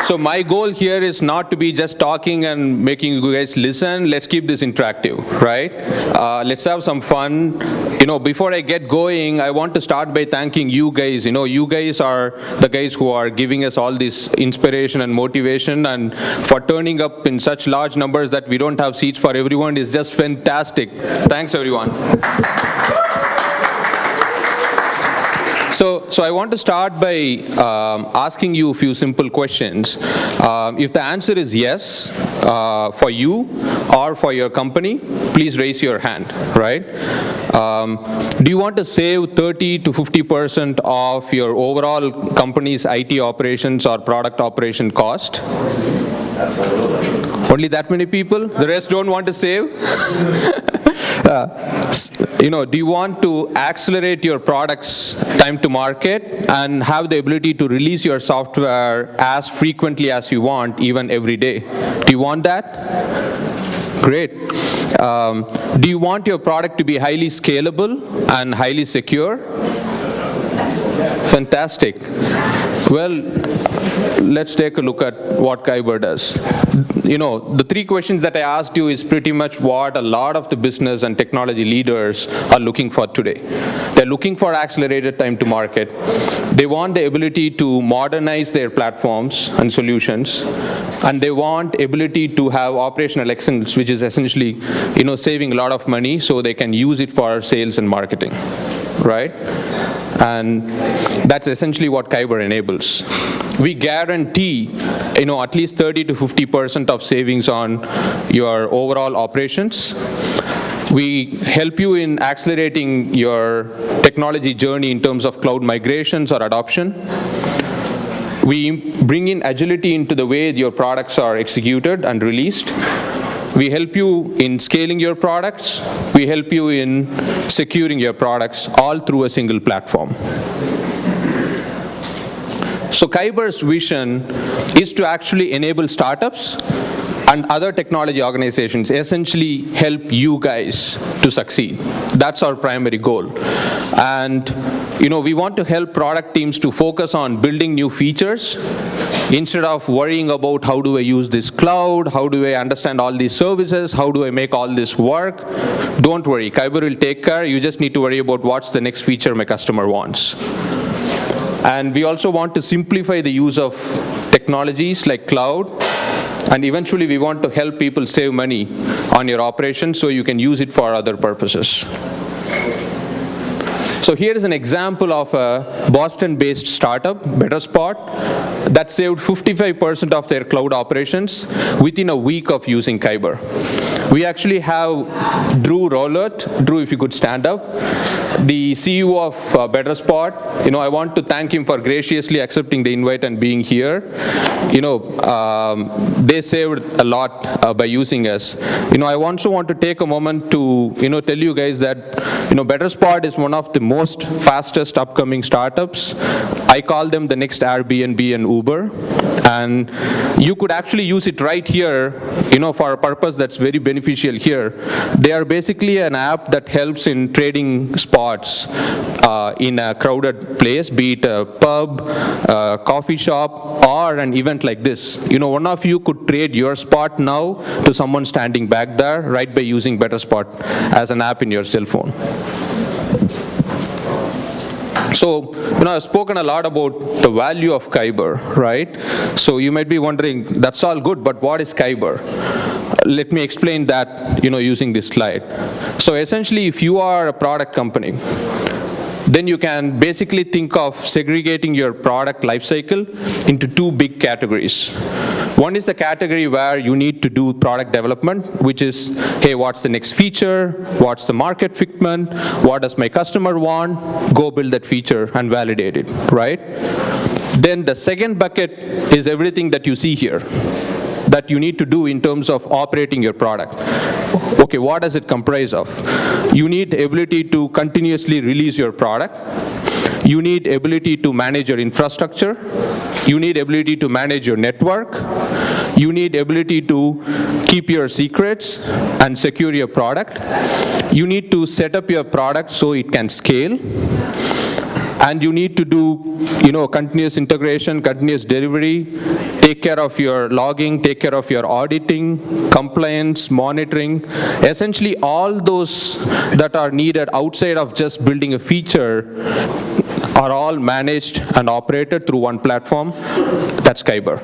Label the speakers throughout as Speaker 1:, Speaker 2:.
Speaker 1: So my goal here is not to be just talking and making you guys listen. Let's keep this interactive, right? Let's have some fun. Before I get going, I want to start by thanking you guys. You guys are the guys who are giving us all this inspiration and motivation, and for turning up in such large numbers that we don't have seats for everyone is just fantastic. Thanks, everyone. So I want to start by asking you a few simple questions. If the answer is yes, for you or for your company, please raise your hand, right? Do you want to save 30 to 50% of your overall company's IT operations or product operation cost? Absolutely. Only that many people? The rest don't want to save? Do you want to accelerate your product's time to market and have the ability to release your software as frequently as you want, even every day? Do you want that? Great. Do you want your product to be highly scalable and highly secure? Fantastic. Well, let's take a look at what Kaiburr does. The three questions that I asked you is pretty much what a lot of the business and technology leaders are looking for today. They're looking for accelerated time to market. They want the ability to modernize their platforms and solutions. And they want ability to have operational excellence, which is essentially, saving a lot of money so they can use it for sales and marketing, right? And that's essentially what Kaiburr enables. We guarantee, at least 30 to 50% of savings on your overall operations. We help you in accelerating your technology journey in terms of cloud migrations or adoption. We bring in agility into the way your products are executed and released. We help you in scaling your products. We help you in securing your products, all through a single platform. So Kaiburr's vision is to actually enable startups and other technology organizations, essentially help you guys to succeed. That's our primary goal. And we want to help product teams to focus on building new features instead of worrying about how do I use this cloud, how do I understand all these services, how do I make all this work. Don't worry, Kaiburr will take care. You just need to worry about what's the next feature my customer wants. And we also want to simplify the use of technologies like cloud, and eventually we want to help people save money on your operations so you can use it for other purposes. So here is an example of a Boston-based startup, BetterSpot, that saved 55% of their cloud operations within a week of using Kaiburr. We actually have Drew Rollert. Drew, if you could stand up. The CEO of BetterSpot. I want to thank him for graciously accepting the invite and being here. They saved a lot by using us. I also want to take a moment to, tell you guys that, BetterSpot is one of the most fastest upcoming startups. I call them the next Airbnb and Uber. And you could actually use it right here, for a purpose that's very beneficial here. They are basically an app that helps in trading spots in a crowded place, be it a pub, a coffee shop, or an event like this. One of you could trade your spot now to someone standing back there right by using BetterSpot as an app in your cell phone. So, I've spoken a lot about the value of Kaiburr, right? So you might be wondering, that's all good, but what is Kaiburr? Let me explain that, using this slide. So essentially, if you are a product company, then you can basically think of segregating your product lifecycle into two big categories. One is the category where you need to do product development, which is, hey, what's the next feature? What's the market fitment? What does my customer want? Go build that feature and validate it, right? Then the second bucket is everything that you see here that you need to do in terms of operating your product. Okay, what does it comprise of? You need the ability to continuously release your product. You need ability to manage your infrastructure. You need ability to manage your network. You need ability to keep your secrets and secure your product. You need to set up your product so it can scale. And you need to do, continuous integration, continuous delivery, take care of your logging, take care of your auditing, compliance, monitoring. Essentially, all those that are needed outside of just building a feature are all managed and operated through one platform. That's Kaiburr.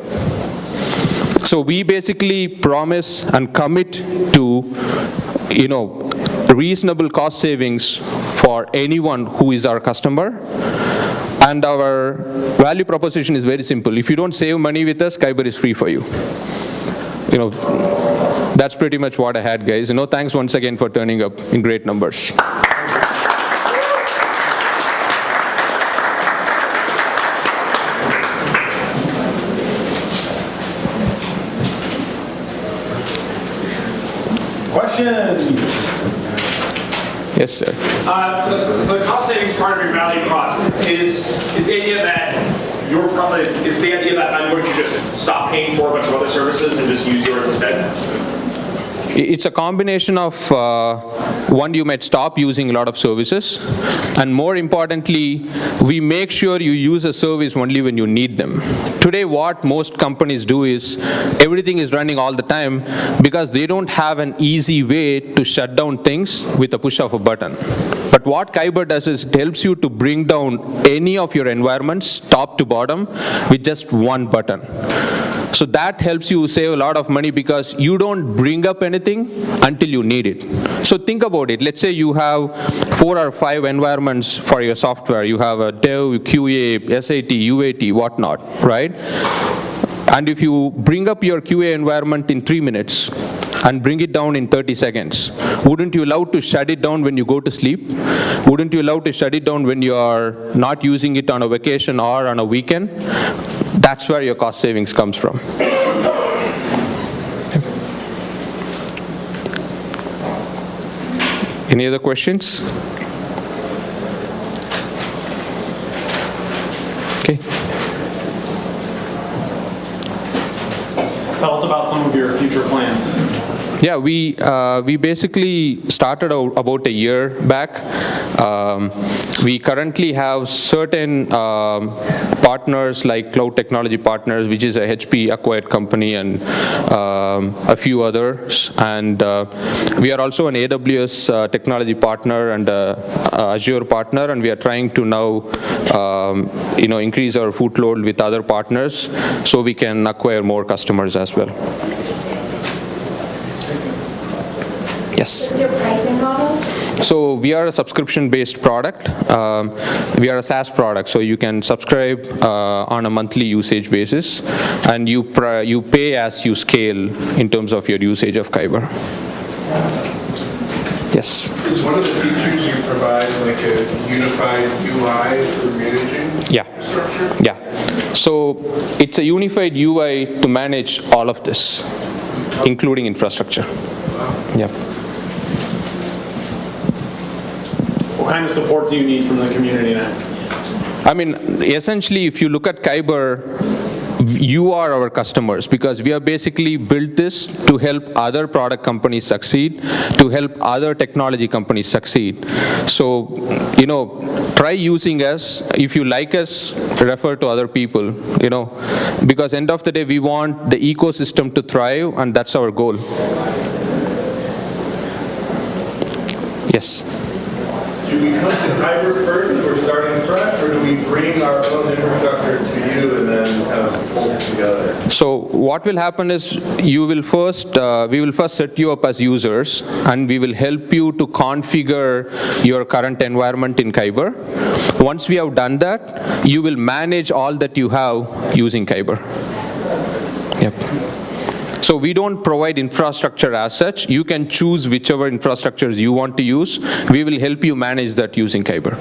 Speaker 1: So we basically promise and commit to, reasonable cost savings for anyone who is our customer. And our value proposition is very simple. If you don't save money with us, Kaiburr is free for you. That's pretty much what I had, guys. Thanks once again for turning up in great numbers.
Speaker 2: Questions?
Speaker 1: Yes, sir.
Speaker 2: The cost savings part of your value prop is the idea that your problem is the idea that I'm going to just stop paying for a bunch of other services and just use yours instead?
Speaker 1: It's a combination of, one, you might stop using a lot of services, and more importantly, we make sure you use a service only when you need them. Today, what most companies do is, everything is running all the time because they don't have an easy way to shut down things with a push of a button. But what Kaiburr does is, it helps you to bring down any of your environments, top to bottom, with just one button. So that helps you save a lot of money because you don't bring up anything until you need it. So think about it. Let's say you have 4 or 5 environments for your software. You have a dev, QA, SAT, UAT, whatnot, right? And if you bring up your QA environment in 3 minutes and bring it down in 30 seconds, wouldn't you love to shut it down when you go to sleep? Wouldn't you love to shut it down when you are not using it on a vacation or on a weekend? That's where your cost savings comes from. Any other questions? Okay.
Speaker 2: Tell us about some of your future plans.
Speaker 1: Yeah, we basically started out about a year back. We currently have certain partners like Cloud Technology Partners, which is a HP acquired company, and a few others. And we are also an AWS technology partner and Azure partner, and we are trying to now increase our footload with other partners so we can acquire more customers as well. Yes.
Speaker 3: What's your pricing model?
Speaker 1: So we are a subscription-based product. We are a SaaS product, so you can subscribe on a monthly usage basis, and you pay as you scale in terms of your usage of Kaiburr. Yes.
Speaker 4: Is one of the features you provide like a unified UI for managing infrastructure?
Speaker 1: Yeah. So it's a unified UI to manage all of this, including infrastructure. Yeah.
Speaker 2: What kind of support do you need from the community now?
Speaker 1: I mean, essentially, if you look at Kaiburr, you are our customers because we have basically built this to help other product companies succeed, to help other technology companies succeed. So, try using us. If you like us, refer to other people, because end of the day, we want the ecosystem to thrive, and that's our goal. Yes.
Speaker 4: Do we come to Kaiburr first and we're starting fresh, or do we bring our own infrastructure to you and then kind of pull it together?
Speaker 1: So what will happen is we will first set you up as users, and we will help you to configure your current environment in Kaiburr. Once we have done that, you will manage all that you have using Kaiburr. Yep. So we don't provide infrastructure as such. You can choose whichever infrastructures you want to use. We will help you manage that using Kaiburr.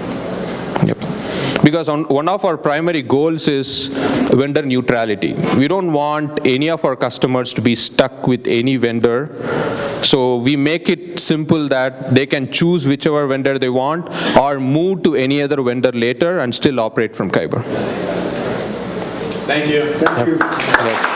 Speaker 1: Yep. Because one of our primary goals is vendor neutrality. We don't want any of our customers to be stuck with any vendor. So we make it simple that they can choose whichever vendor they want or move to any other vendor later and still operate from Kaiburr.
Speaker 2: Thank you.
Speaker 1: Yep.